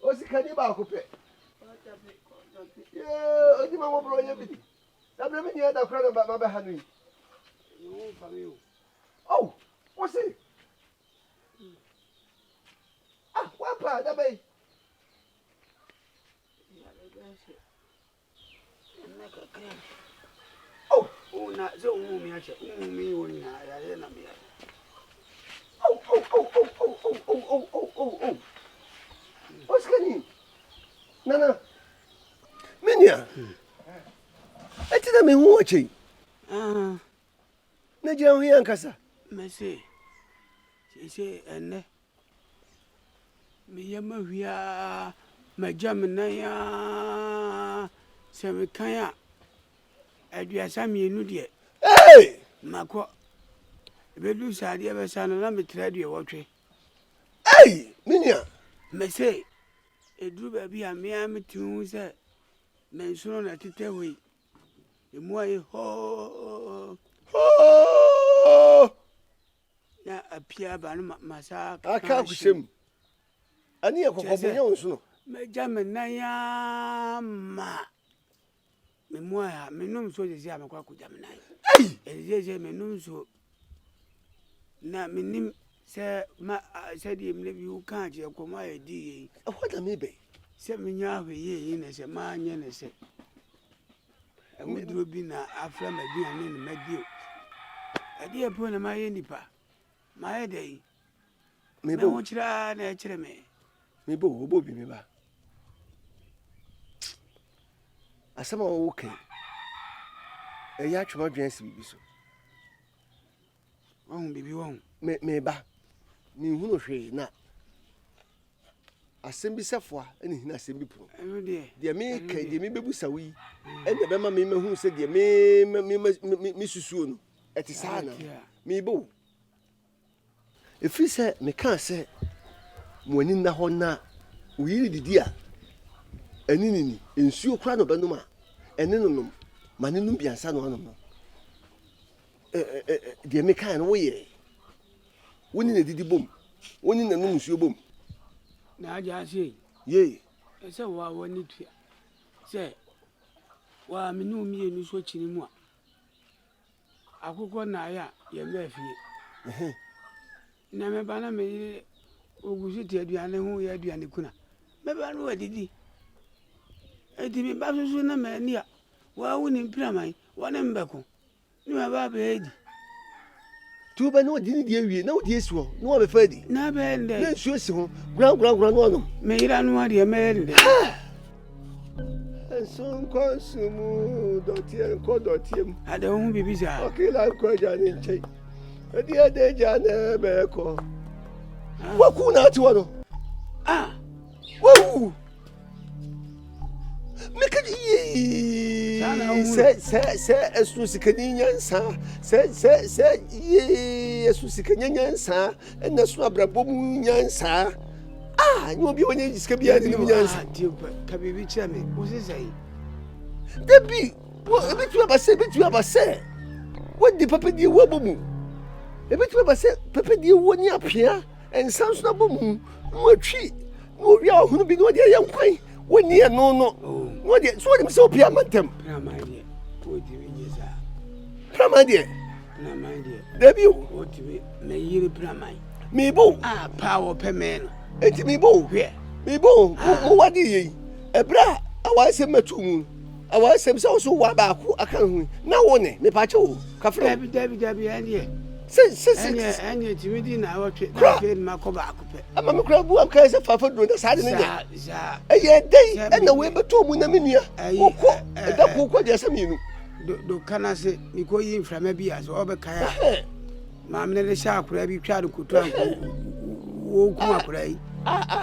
Osi kaniba ko pe. Yeah, odi ma mo bro nya bi. Na bre me nya da kra na ma ba ha no. Oh, what's it? Ah, what part? That bay. Oh, na so me ache me woni na ya na me. Oh. What's going on? Nana. Minya. Eti na me hu achi. Na jira hu yankasa. Me say enne. Me yama hwia ma jam na ya se me kan ya aduasa mienu de. Hey! Mako. Bedu sade be sano na me trade wotwe. Hey! Minya. Me say edru ba bi a me ametimu se mensuno na tete hoi. Emu ayi ho. Na apia ba no masa Aka kusem. Ani ekokobonya onsuno. Me jam na ya ma. Me moya me num so je sia me kwa ku jam na. Hey! Je me num so na me nim se ma se di me bi u kan je ko ma e di. What am I be? Se me nya hwe ye ne se ma nya ne se. E duro bi na afra ma bi ane ne ma di. Ade e po na ma ye nipa. Ma ye dai. Me bo chira na chire me. Me bo obo bi me ba. Asama wo okay. Ya atwema dwan si bibi so. Won bibi won. Me ba. Me hu no hwe na. Asem bi sefoa ene hina asem bi pro. Eno de me kan de me bebusa wi. Ene be ma me hu se de me susuo no. Eti sa na. Me bo. Efi se me kan se mo ani na ho na uyiri didi a ani ensuo kra no benum a ene no mane num biansa no no de me kan no wo ye woni na didi bom woni na num nsuo bom na aja se ye se wa woni tua se wa me num mi enu so chini mu a akukọ na ya ye me afie na me bana me ogusi ti aduane hu ya aduane kuna me ba no adidi edi me ba so na me ni a wa woni mpraman wa ne mbeko ni ma ba be edi tu ba no dini die wie na wo die suo no wo be fa di na be nde na nsuo si ho gran no no me ira no ade me nde ensun konsumu dotiem ade hu bibi sa okila ko jani nchei edi ade jana be ko waku na ati wono wawu mekaji se esu sikani nyansa se esu sikani nyansa ena su abrabom nyansa nyo bi woni sika bi ade ni nyansa ka bibi cha me wo se sai debi wo ebitu abase wo di papa di wo bomu ebitu abase papa di wo ni apia ensan so na bomu no atwi no wi ahunu bi no de yankwan woni e no no de so de so pia mantem pramade wo di wi za pramade debi wo di me yiri pramai me bo power pemeno enti me bo mo wadi yi ebra awasem matumu awasem so wa ba ku akan hu na wo ne me pa che wo kafra debi anie se anie timidi na wotwe na fe ma ko ba ku pe ama me kra bu am kai se fafa do na sa de ne za eye dei na we beto mu na menua kokko da kokko de se minu do kana se mi ko yi mframa bi aso obekaya ma me ne sha akura bi twa do kutu an wo ku akura yi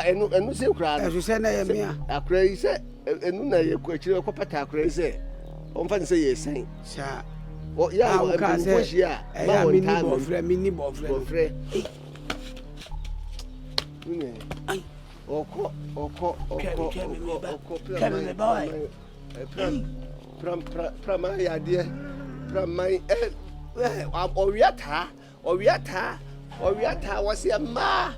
enu se kra na eso se na ye me akura yi se enu na ye ko akire ko pata akura yi se on fa se ye sen sha ya ka se ma won ta mini bofre ne ai oko pram ya de pram owiata wasi ma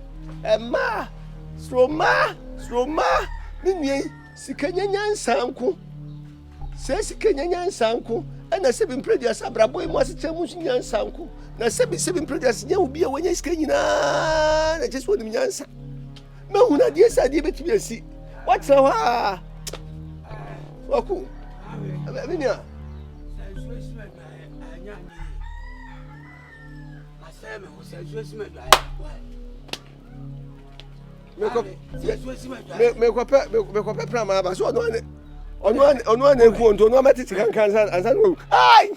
Sroma, Nini, Sikanya Sanko. Says Sikanya Sanko, and I said in previous Abrabo was a Chamusian Sanko. Now 77 previous year will be a when you're skinny. I just want to answer. No, not yes, I did it. See what's our Waku? Avinia. Make up Prama, so on one phone to no matter cancer and that. Aye.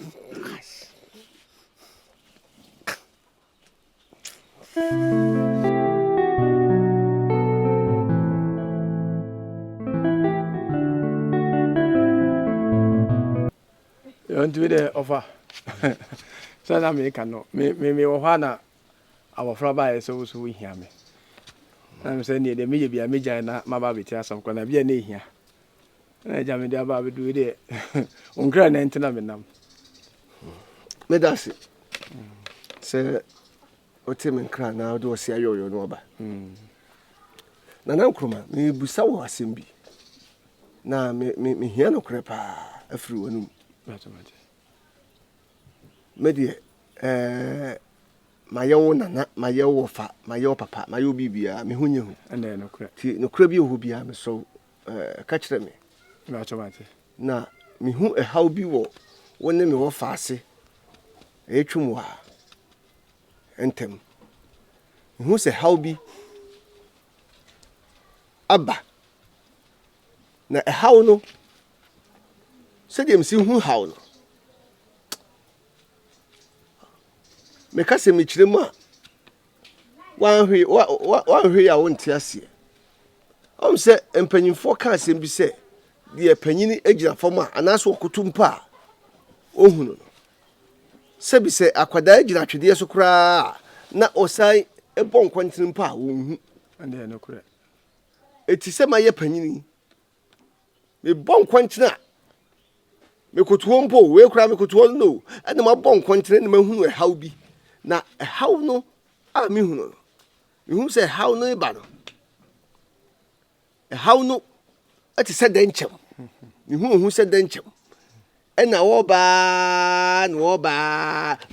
You want to be the offer? So I make no. Me ohana our fraba so we hear me. I'm saying the me be a major na maba be tia some kwana be na hia. Na jam dey aba be do dey. Onkra na entina me nam. Me dasi. Se otem nkra na do se ayoyo no ba. Na Nkrumah me busa wo asem bi. Na me hia no krepa afiri wanum. Medie mayewo nana mayewo fa mayewo papa mayewo bibia me hunye hu ande no kra ti no kra bi ho bia me so ka kire me na chomate na me hu how bi wo wonne me wo fa ase etwum wa entem me hu se how bi aba na how no se dem si hu how no me kase me kire mu a wan hwe ya wonte ase se empanyimfo ka asem bi se de panyini agina fam a anaso kotumpa ohunu no se bi se akwada agina twede so kura na osai ebon kwantin pa wonhu ande no kura eti se maye panyini me bon kwantin a me kotuo mpo we kura me kotuo no ene ma bon kwantin ne ma hunu e haw bi na how no a me hunu me say how no ba no how no ati se denchem me hu se denchem e na wo ba no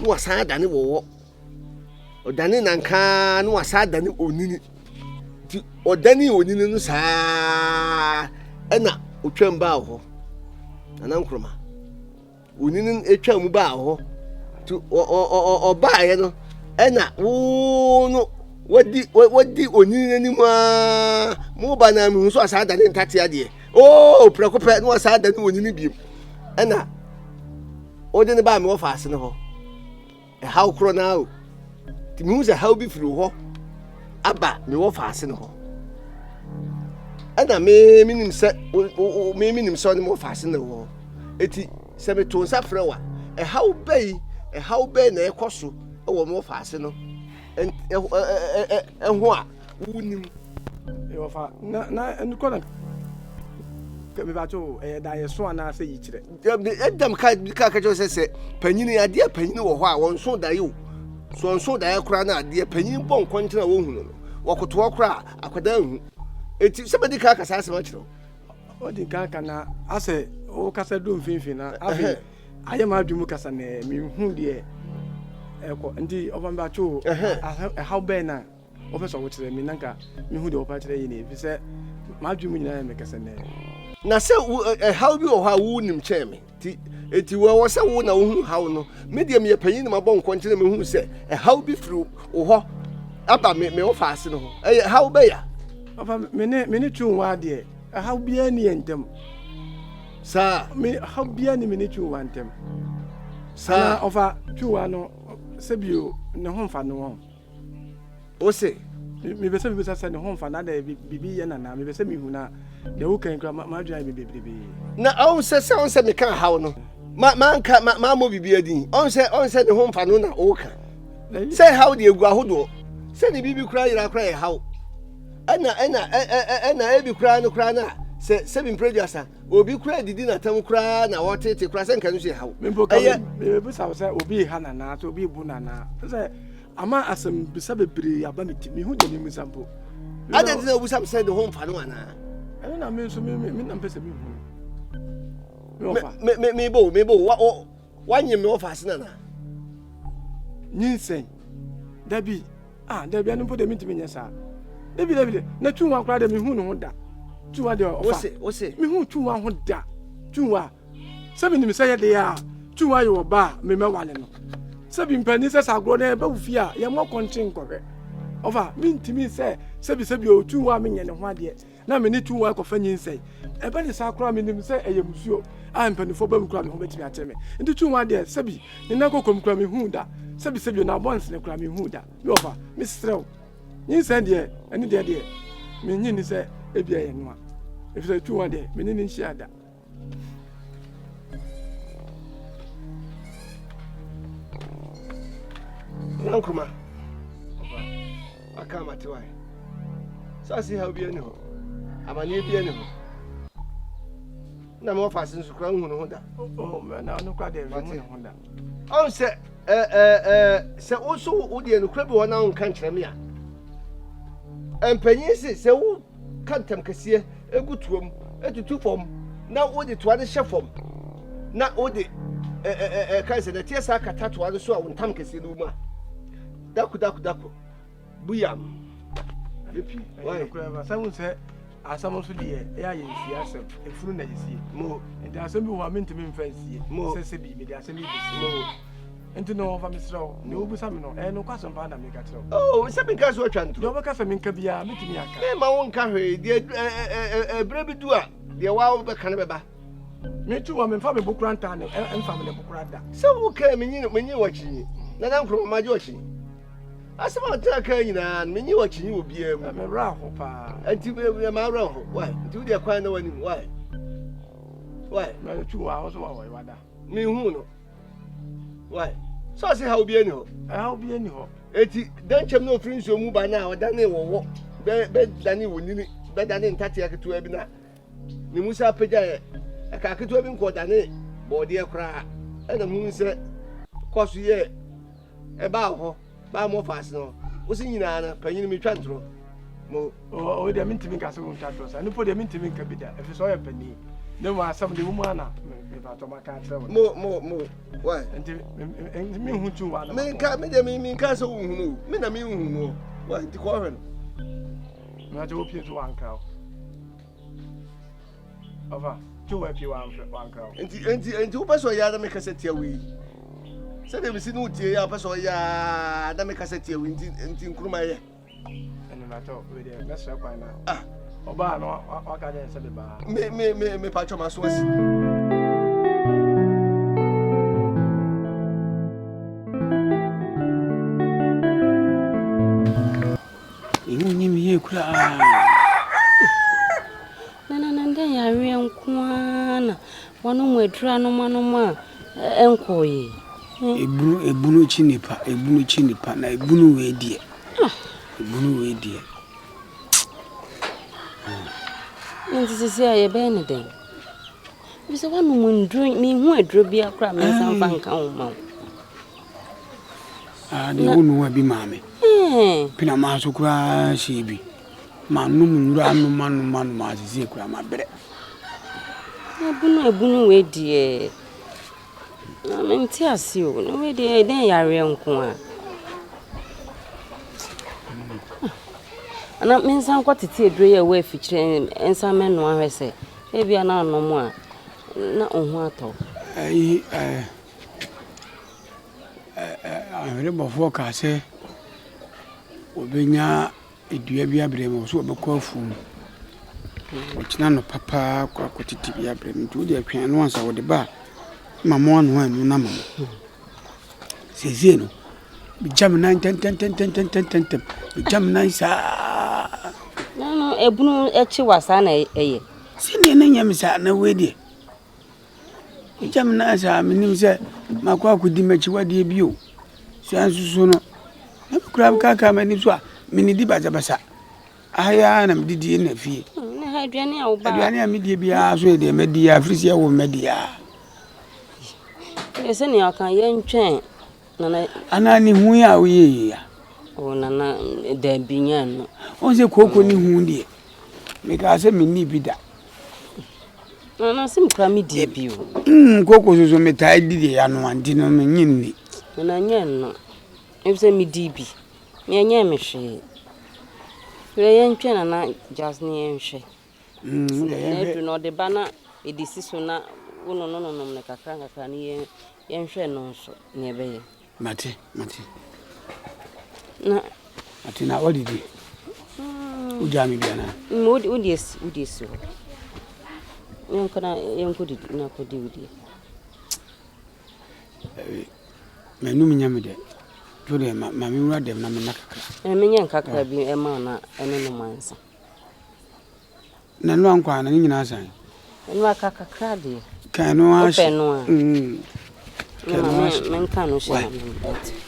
wasa dane wo odane nanka no wasa dane onini ti odane onini no saa e na otwam ba ho na Nkrumah onini etwam ba ho to o baaye no ena wo no wadi onini ni ma mo ba na mi so asada ne ntate ade o prekope no asada ne onini bi ena o de ne ba mi wo faase ne ho e how kro na o ti mi hu se how bi firi ho aba mi wo faase ne ho ena me minim se me minim so ne mo faase ne ho eti se me to nsa frɛ wa e how bai e how be na ekoso e wo mo faase no ho a wunim e wo fa na enko na ke me ba to e da ye so ana se yi kire edam ka jo se panyini ade panyini wo ho a won so da yo so da ye kura na ade panyini bon kwantena wo hunu no wokoto kura akwada hu eti se bedi ka kasa asema kire o di ka na ase o kasa do mfinfin na afi aye ma adwumu kasa na mi hu de eko ndi obamba cho how be na officer wo kire mi nanka mi hu de opa kire yi na fi se ma adwumu nyina me kasa na se how bi o ha wo nim che me ti eti wo se wo na wo hu how no me de me panyin ma bon kontre me hu se how bi fru wo ho aba me wo faase no ho how be ya ofa me ne twu wa de how bi ani entem sa me how bia ni me twu wantem sa ofa twu no sebio ne homfa no ho o se me be se ne homfa na da bibi ye na me be se me hu na de wo kan kra ma dwan me bebrebe na on se me kan how no ma mo bibi adin on se ne homfa no na o kan se how de egu ahodo se ne bibi kra yira kra ye how ana ebi kra no kra na se bin producer obi kura didi na tam kura na wotete kura se nkanu se hawo me be sa se obi ha na so obi bu na se ama asem bisa bebre aba me hu de mi sample I don't know some said the home for no one. I don't know, me so me pese me hu. Me bo, one year me offer nana. Nyinsɛn dabi dabi anu po de mi ntimi nyɛ saa dabi na tunwa kora de mi hu no ho da tunwa de ɔfa wo se mi hu tunwa ho da tunwa sɛbi nim sɛ yɛ de ya tunwa yɛ ɔba me mɛwale no sɛbi mpani sɛ sagoro na ɛbɛ wufi a yɛ mɔ kɔnkye nkɔhwɛ ɔfa mi ntimi sɛ sɛbi o tunwa mi nyɛ ne ho adeɛ na me ne tunwa kɔfa nyinsɛn ɛbɛ de saa kora mi nim sɛ ɛyɛ musuo a mpanifo ba mu kora me ho bɛtumi akyɛ me nti tunwa deɛ sɛbi ne na kɔkɔm kora me hu da sɛbi na bonds ne kura me hu da me ofa me strew nyin sɛ deɛ ɛne deɛ me nyin ni sɛ ebia yɛ noa efisɛ tuwa deɛ me ne nhyia da Nkrumah aka mate why so see how be any ho amane bi any ho na me ofa sin so kura hu no ho da na no kwa deɛ me hu no ho da on sɛ sɛ also wo de no kura bi wɔ na wo kan kyerɛ me a empanyin se wo kantam kɛseɛ egu tuom etutu fam na wo de toa de hyɛ fam na wo de kan sɛ na tie sa kata toa de so a wo ntam kɛseɛ no mu a daku buyam epi why kura ba samu sɛ asam so deɛ ɛyɛ nsia asɛm efunu na yesie mo nti asɛm bi wɔ mentimi mfa nsie sɛ bi me de asɛm bi mo enti no fa misraw ne obusa me no no kwasɛm pa na me ka kyerɛw oh sɛ me ka so atwa nto deɛ obɛka sɛ me nka bia metimi aka me ma wo nka hwe deɛ bre bi du a deɛ wa wo bɛka ne bɛba me tu wa me fa me bokura nta ne emfa me ne bokura da sɛ wo ka me nyi wakyi na Nkrumah ma je wakyi asema ta ka nyina me nyi wakyi wo bia mu me ra ho pa enti me ma ra ho why enti wo de kwan na wani why me tu wa ho so wa wada me hu no why so say how be any ho eti dan chem no free nso mu ba na o dan e wo be dani wonini be dani ntate aketo abi na ni musa pagya e ka aketo abi nko dani bode e kra e na mu nse koso ye e ba ho ba mo fast no wo si nyina na panyin mi twantro mo o de mintimi ka so twantro sa ni po de mintimi ka bi da e fi so ye pani ne mo asam de mu ana me ba to maka tra mo why enti me hu tu wa na me ka so hu no me na me hu no why ti ko hwe no na je opie to anka ova tu wa pie wa anka enti wo paso ya na me ka se tia wi se de si no tie ya paso ya na me ka se tia wi enti Nkrumah ye ene na to we de na sra kwan na oba no aka de se be ba me pacho ma so asi Ni mi ye kura na ndɛ yare nkoana wano mu adura no ma enkoye ebunu chi nipa na ebunu we die nti sisi aye be ne den bi se wano mu nduru mi hu adura bi akra me san fa nka wo ma de wonu wa bi maame pina ma so kura shebi manu nura anu manu ma sisi kura ma bere ebunu we die na menti asio no we die den yare nko a ana mensan kwatete eduro ye we afikire ensan meno ahwese e bia na anomo a na ohu atọ Anhwere bofo ka se obenya edua bi abrem so obekọ afum okina no papa kwa titi bi abrem nti wode atwan no ansa wode ba mamo anu anu na mamo sezi no bijam na ten bijam na sa no ebunu echi wasa na eye sini na nyam sa na wedi bijam na sa minim se makwa akudi machi wade bi o sansusu no na kura kaka mani so a minidi bazabasa aya na mididi na fie na ha aduane a wo ba aduane a midie bia so e de medi afrisi a wo medi a ese ni aka ye ntwen na ana ni hu ya wo ye ya o nana da binya no on se koko ni hu de me ka se me ni bi da nana sim kra me di bi o koko so me tai di ya no andi no me nyinni na nya no e se me di bi me nya me hwe ye ntwe nana just ni enhwe ne du no de bana edisi so na wono no ne kakra ni ye nhwe no so ne be ye mate na atina wadi di ujami biana udisi yanko di na ko di udi menu minyame de to de ma mi wura dem na me nakaka me nyen kakra bi e ma na ene no mansa na no ankwa na nyina san enu akakra de kanu a kanu a men kan no she na